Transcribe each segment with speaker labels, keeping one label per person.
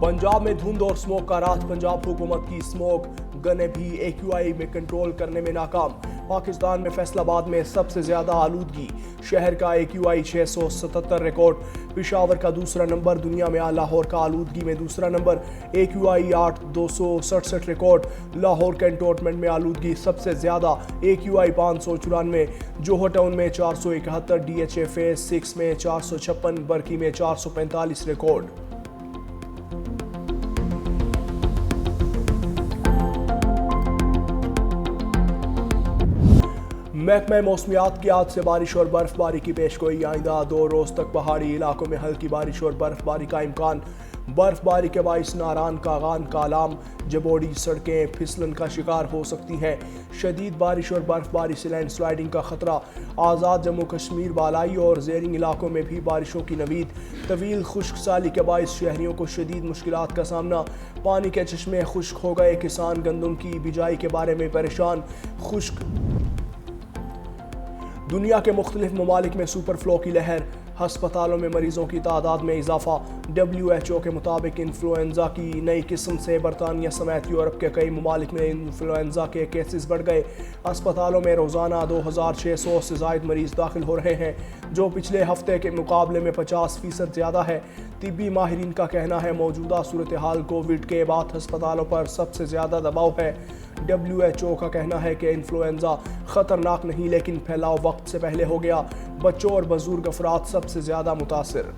Speaker 1: पंजाब में धुंध और स्मोक का राज। पंजाब हुकूमत की स्मोक गनें भी AQI में कंट्रोल करने में नाकाम। पाकिस्तान में फैसलाबाद में सबसे ज्यादा आलूदगी। शहर का AQI 677 रिकॉर्ड। पेशावर का दूसरा नंबर दुनिया में। लाहौर का आलूदगी में दूसरा number. AQI 267 record. Lahore cantonment में आलूदगी सबसे ज्यादा। AQI 594। जोहर टाउन में 471। DHA फेज 6 में 456। बरकी में 445 रिकॉर्ड। महकमा मौसमियात की आज से बारिश और बर्फबारी की पेशगोई। आइंदा 2 रोज तक पहाड़ी इलाकों में हल्की बारिश और बर्फबारी का इम्कान। बर्फबारी के बाइस नारान, कागान, कालाम, जबोड़ी सड़कें फिसलन का शिकार हो सकती हैं। शदीद बारिश और बर्फबारी से लैंडस्लाइडिंग का खतरा। आज़ाद जम्मू कश्मीर, बालाई और ज़ेरिंग इलाकों में भी बारिशों की नवीद। तवील खुश्क साली के बाइस शहरियों को शदीद मुश्किलात का सामना। पानी के चश्मे खुश्क हो गए। किसान गंदम की बिजाई के बारे में परेशान। खुश्क दुनिया के मुख्तलिफ ममालिक में सुपर फ्लो की लहर। हस्पतालों में मरीजों की तादाद में इजाफा। WHO के मुताबिक इन्फ्लुएंजा की नई किस्म से बरतानिया समेत यूरोप के कई ममालिक में इन्फ्लुएंजा के केसेस बढ़ गए। अस्पतालों में रोज़ाना 2600 से ज़ायद मरीज दाखिल हो रहे हैं, जो पिछले हफ्ते के मुकाबले में 50% ज़्यादा है। तिब्बी माहिरीन का कहना है मौजूदा सूरत हाल कोविड के बाद अस्पतालों पर सबसे ज़्यादा दबाव है। WHO का कहना है कि इन्फ्लुएंजा ख़तरनाक नहीं, लेकिन फैलाव वक्त से पहले हो गया। बच्चों और बुजुर्ग अफराद सबसे ज़्यादा मुतासिर।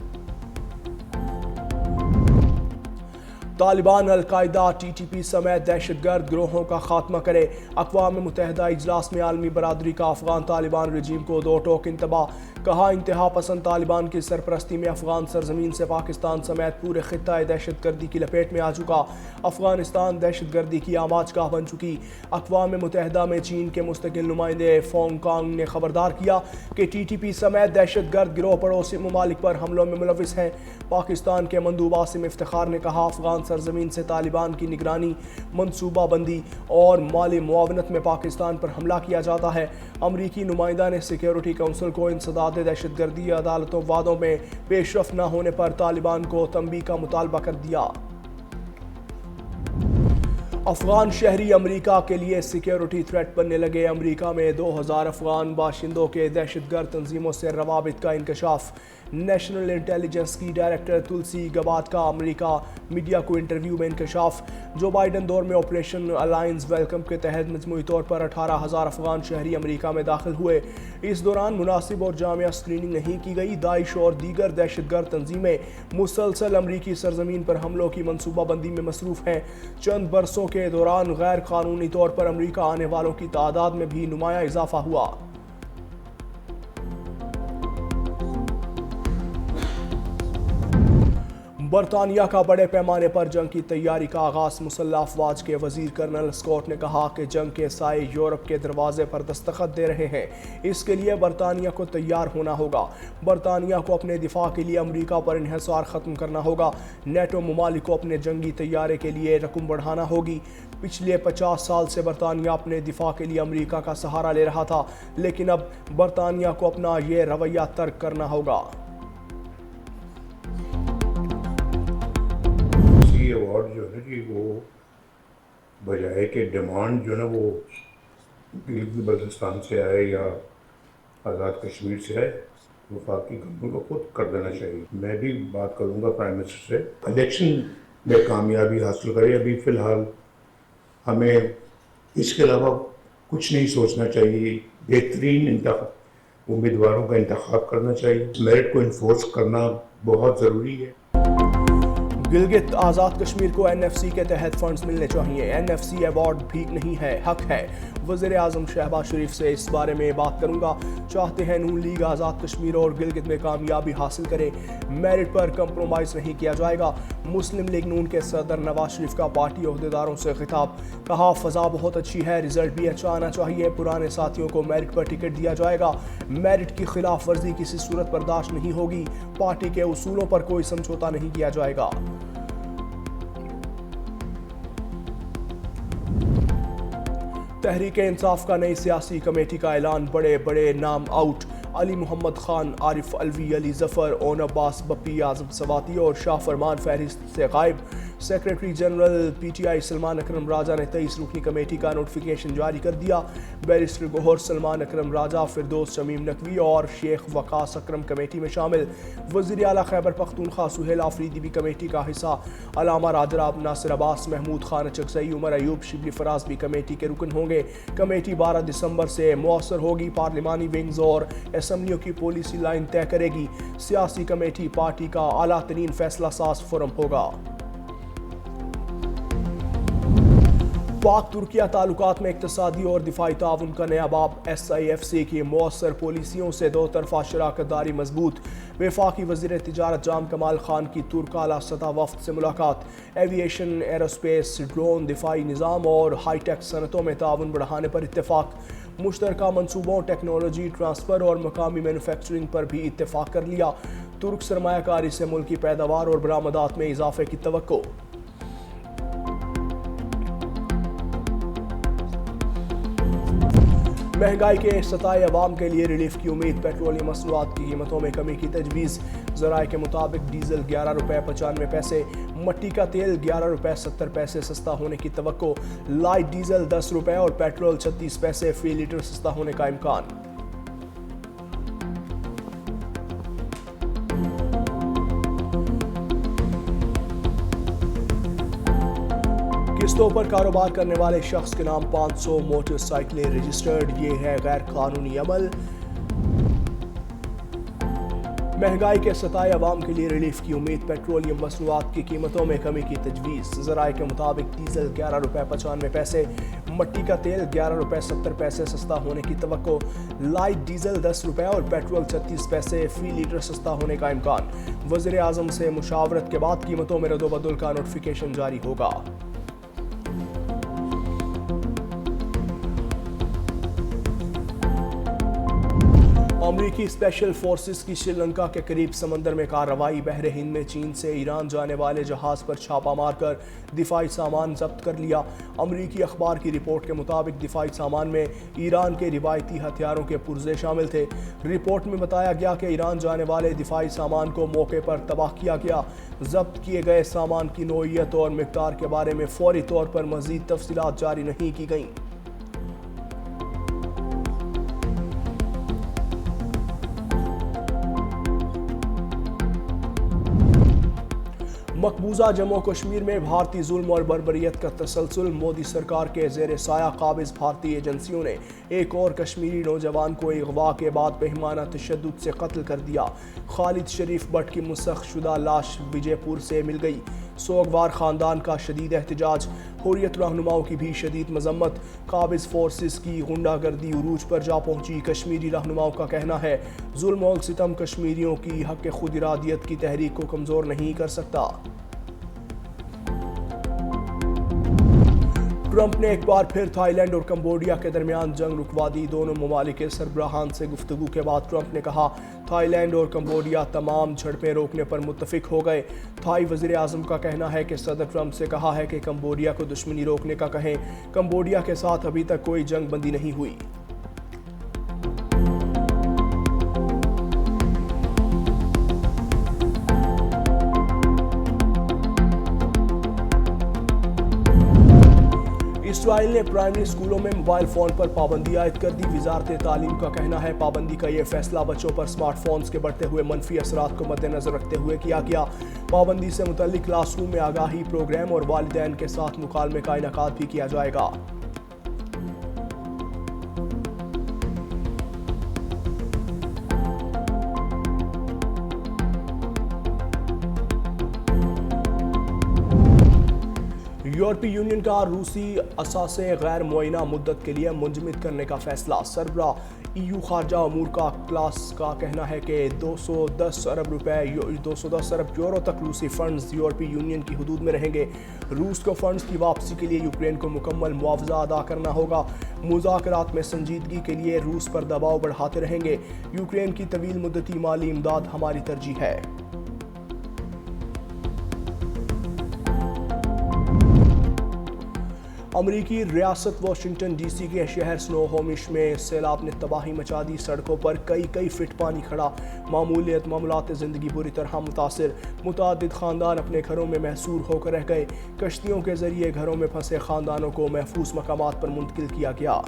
Speaker 1: तालिबान अल-कायदा TTP समेत दहशतगर्द गिरोहों का खात्मा करे। अक़वाम मुत्तहिदा इजलास में आलमी बरादरी का अफ़गान तालिबान रजीम को 2 टोक इंतबाह। कहा इंतहा पसंद तालिबान की सरपरस्ती में अफ़गान सरजमीन से पाकिस्तान समेत पूरे खित्ता दहशतगर्दी की लपेट में आ चुका। अफ़गानिस्तान दहशतगर्दी की आमाजगाह बन चुकी। अक़वाम मुत्तहिदा में चीन के मुस्तकिल नुमाइंदे फोंगकांग ने खबरदार किया कि TTP समेत दहशतगर्द गिरोह पड़ोसी ममालिक पर हमलों में मुलविस हैं। पाकिस्तान के मंदूब आसिम इफ्तिखार ने कहा अफ़गान सरजमीन से तालिबान की निगरानी, मनसूबाबंदी और माली मुआवनत में पाकिस्तान पर हमला किया जाता है। अमरीकी नुमाइंदा ने सिक्योरिटी काउंसिल को इंसदाद दहशतगर्दी अदालतों वादों में पेशरफ न होने पर तालिबान को तंबीह का मुतालबा कर दिया। अफगान शहरी अमेरिका के लिए सिक्योरिटी थ्रेट बनने लगे। अमेरिका में 2000 अफगान बाशिंदों के दहशतगर्द तंजीमों से रवाबित का इंकशाफ। नेशनल इंटेलिजेंस की डायरेक्टर तुलसी गबार्ड का अमेरिका मीडिया को इंटरव्यू में इंकशाफ। जो बाइडन दौर में ऑपरेशन अलायंस वेलकम के तहत मजमूई तौर पर 18,000 अफगान शहरी अमेरिका में दाखिल हुए। इस दौरान मुनासिब और जामिया स्क्रीनिंग नहीं की गई। दाइश और दीगर दहशतगर्द तंजीमें मुसलसल अमरीकी सरजमीन पर हमलों की मनसूबाबंदी में मसरूफ़ हैं। चंद बरसों के दौरान गैर कानूनी तौर पर अमरीका आने वालों की तादाद में भी नुमाया इजाफा हुआ। बरतानिया का बड़े पैमाने पर जंग की तैयारी का आगाज। मुसल्लह अफवाज के वजीर कर्नल स्कॉट ने कहा कि जंग के साए यूरोप के दरवाजे पर दस्तखत दे रहे हैं। इसके लिए बरतानिया को तैयार होना होगा। बरतानिया को अपने दिफा के लिए अमरीका पर इन्हिसार ख़त्म करना होगा। नेटो ममालिक को अपने जंगी तैयारे के लिए रकम बढ़ाना होगी। पिछले 50 साल से बरतानिया अपने दिफा के लिए अमरीका का सहारा ले रहा था, लेकिन अब बरतानिया को अपना ये रवैया तर्क करना होगा।
Speaker 2: अवार्ड जो है कि वो बजाय के डिमांड जो है वो गिलगित बल्तिस्तान से आए या आज़ाद कश्मीर से आए, वफाकी गवर्नमेंट को खुद कर देना चाहिए। मैं भी बात करूंगा प्राइम मिनिस्टर से, इलेक्शन में कामयाबी हासिल करें। अभी फ़िलहाल हमें इसके अलावा कुछ नहीं सोचना चाहिए। बेहतरीन उम्मीदवारों का इंतखाब करना चाहिए। मेरिट को इन्फोर्स करना बहुत ज़रूरी है।
Speaker 1: गिलगित आज़ाद कश्मीर को NFC के तहत फंड्स मिलने चाहिए। NFC अवार्ड भीख नहीं है, हक है। वज़ीर आज़म शहबाज शरीफ से इस बारे में बात करूंगा। चाहते हैं नून लीग आज़ाद कश्मीर और गिलगित में कामयाबी हासिल करे। मेरिट पर कंप्रोमाइज़ नहीं किया जाएगा। मुस्लिम लीग नून के सदर नवाज शरीफ का पार्टी अहदेदारों से खिताब। कहा फ़ज़ा बहुत अच्छी है, रिजल्ट भी अच्छा आना चाहिए। पुराने साथियों को मेरिट पर टिकट दिया जाएगा। मेरिट की खिलाफ वर्जी किसी सूरत बर्दाश्त नहीं होगी। पार्टी के उसूलों पर कोई समझौता नहीं किया जाएगा। तहरीक इंसाफ का नई सियासी कमेटी का ऐलान। बड़े बड़े नाम आउट। अली मोहम्मद खान, आरिफ अलवी, अली जफर, ओन अब्बास, बप्पी आजम सवाती और शाह फरमान फहरिस्त से गायब। सेक्रेटरी जनरल पीटीआई सलमान अकरम राजा ने 23 रुकनी कमेटी का नोटिफिकेशन जारी कर दिया। बैरिस्टर गौहर सलमान अकरम राजा, फिरदौस शमीम नकवी और शेख वकास अकरम कमेटी में शामिल। वज़ीर आला खैबर पख्तूनख्वा सुहेल आफरीदी भी कमेटी का हिस्सा। अलामा राजराब, नासिर अब्बास, महमूद खान चकसई, उमर अयूब, शिबली फराज भी कमेटी के रुकन होंगे। कमेटी 12 दिसंबर से मौसर होगी। पार्लिमानी विंग्स और असम्बलियों की पॉलिसी लाइन तय करेगी। सियासी कमेटी पार्टी का आला तरीन फैसला साज फोरम होगा। पाक तुर्किया ताल्लुकात में इक्तसादी और दिफाई ताउन का नया बाब। SIFC की मौसर पॉलिसियों से दो तरफा शराकतदारी मजबूत। वफाकी वज़ीर तिजारत जाम कमाल खान की तुर्क आला सतह वफ्द से मुलाकात। एविएशन, एरोस्पेस, ड्रोन, दिफाई निज़ाम और हाईटेक सनतों में ताउन बढ़ाने पर इत्तेफाक। मुश्तरका मनसूबों, टेक्नोलॉजी ट्रांसफ़र और मकामी मैन्युफैक्चरिंग पर भी इत्तेफाक कर लिया। तुर्क सरमायाकारी से मुल्क की पैदावार और बरामदात में इजाफे की तवक्को। महंगाई के सताए अवाम के लिए रिलीफ की उम्मीद। पेट्रोलियम मसनूआत की कीमतों में कमी की तजवीज़। ज़राए के मुताबिक डीजल 11 रुपये 95 पैसे, मट्टी का तेल 11 रुपये 70 पैसे सस्ता होने की तवक्को। लाइट डीजल 10 रुपये और पेट्रोल 36 पैसे फी लीटर सस्ता होने का इम्कान। किस्तों पर कारोबार करने वाले शख्स के नाम 500 मोटरसाइकिलें रजिस्टर्ड। ये है गैर कानूनी अमल। महंगाई के सताए अवाम के लिए रिलीफ की उम्मीद। पेट्रोलियम मसनूआत की कीमतों में कमी की तजवीज़। ज़राए के मुताबिक डीजल 11 रुपये 95 पैसे, मट्टी का तेल 11 रुपये 70 पैसे सस्ता होने की तवक्को। लाइट डीजल 10 रुपये और पेट्रोल 36 पैसे फी लीटर सस्ता होने का इम्कान। वज़ीर आज़म से मुशावरत के बाद कीमतों में रद्दोबदल का नोटिफिकेशन जारी होगा। अमरीकी स्पेशल फोर्सेस की श्रीलंका के करीब समंदर में कार्रवाई। बहरे हिंद में चीन से ईरान जाने वाले जहाज पर छापा मारकर दिफाई सामान जब्त कर लिया। अमरीकी अखबार की रिपोर्ट के मुताबिक दिफाई सामान में ईरान के रिवायती हथियारों के पुर्जे शामिल थे। रिपोर्ट में बताया गया कि ईरान जाने वाले दिफाई सामान को मौके पर तबाह किया गया। जब्त किए गए सामान की नौइयत और मिकदार के बारे में फौरी तौर पर मजीद तफसीलात जारी नहीं की गईं। मकबूजा जम्मू कश्मीर में भारतीय जुल्म और बर्बरियत का तसलसल। मोदी सरकार के जेर साया काबिज भारतीय एजेंसियों ने एक और कश्मीरी नौजवान को अगवा के बाद बेईमाना तशद्दुद से कत्ल कर दिया। खालिद शरीफ भट्ट की मुसख शुदा लाश विजयपुर से मिल गई। सोगवार खानदान का शदीद एहतजाज। हुर्रियत रहनुमाओं की भी शदीद मजम्मत। काबिज फोर्सेस की गुंडागर्दी उरूज पर जा पहुंची। कश्मीरी रहनुमाओं का कहना है जुल्म और सितम कश्मीरियों की हक खुद इरादियत की तहरीक को कमज़ोर नहीं कर सकता। ट्रंप ने एक बार फिर थाईलैंड और कंबोडिया के दरमियान जंग रुकवा दी। दोनों ममालिक के सरबराहान से गुफ्तगू के बाद ट्रंप ने कहा थाईलैंड और कंबोडिया तमाम झड़पें रोकने पर मुत्तफिक हो गए। थाई वज़ीर आज़म का कहना है कि सदर ट्रंप से कहा है कि कंबोडिया को दुश्मनी रोकने का कहें। कंबोडिया के साथ अभी तक कोई जंग बंदी नहीं हुई। इसराइल ने प्राइमरी स्कूलों में मोबाइल फ़ोन पर पाबंदी आयद कर दी। वजारत तालीम का कहना है पाबंदी का यह फैसला बच्चों पर स्मार्टफोन्स के बढ़ते हुए मनफी असरात को मद्देनजर रखते हुए किया गया। पाबंदी से मुतल्लिक क्लासरूम में आगाही प्रोग्राम और वालिदैन के साथ मुकालमे का इनेकाद भी किया जाएगा। यूरोपीय यूनियन का रूसी असासे गैर मुअय्यना मुद्दत के लिए मुंजमद करने का फैसला। सरबरा EU खारजा अमूर का क्लास का कहना है कि 210 अरब यूरो तक रूसी फंड्स यूरोपीय यूनियन की हदूद में रहेंगे। रूस को फंड्स की वापसी के लिए यूक्रेन को मुकम्मल मुआवजा अदा करना होगा। मुज़ाकरात में संजीदगी के लिए रूस पर दबाव बढ़ाते रहेंगे। यूक्रेन की तवील मुद्दती माली इमदाद हमारी तरजीह है। अमरीकी रियासत वाशिंगटन डीसी के शहर स्नोहोमिश में सैलाब ने तबाही मचा दी। सड़कों पर कई फीट पानी खड़ा। मामूलात ज़िंदगी बुरी तरह मुतासिर। मुतादिद ख़ानदान अपने घरों में महसूर होकर रह गए। कश्तियों के ज़रिए घरों में फंसे ख़ानदानों को महफूज मकामात पर मुंतकिल किया गया।